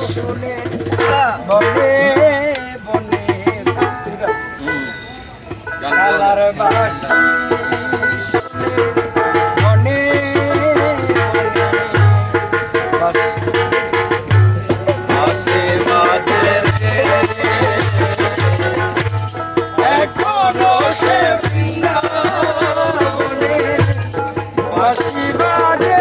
শুনে বনে বনে কালার বাসি শুনে বনে বাসি এখনো সে বৃন্দাবনে বাসি বাজে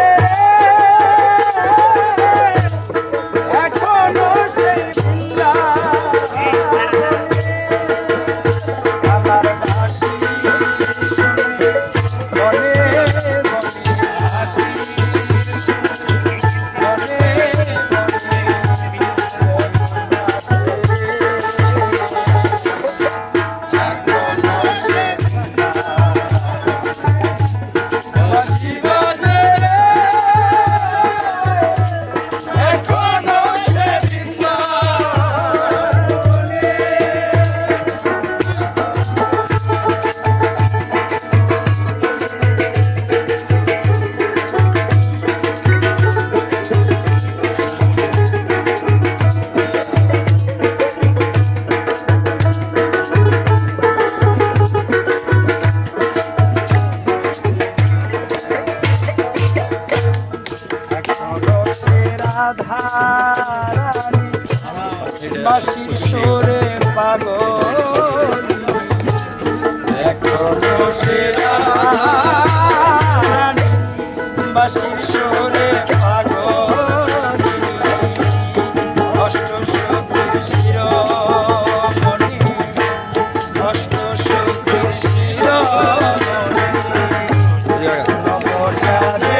এখনো সে আমার বাসি বনে বাঁশির সুরে পাগল এখনো সে বাঁশির সুরে পাগল অষ্ট সখীর শিরোমণি অষ্ট সখীর শিরোমণি নমস্কারে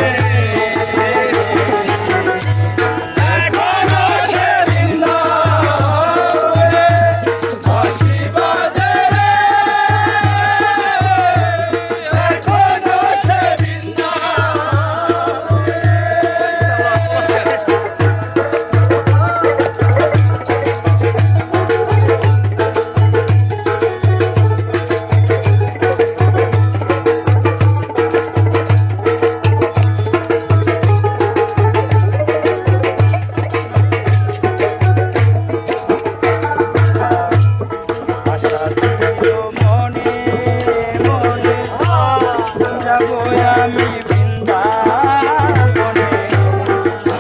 আমি বৃন্দাবনে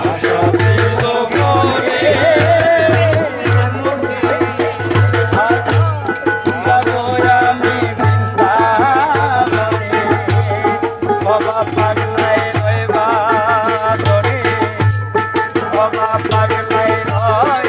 আশা ছিল মনে যাবো আমি বৃন্দাবনে বাবা পাগলাই রইবা ধরে বাবা পাগলাই রয়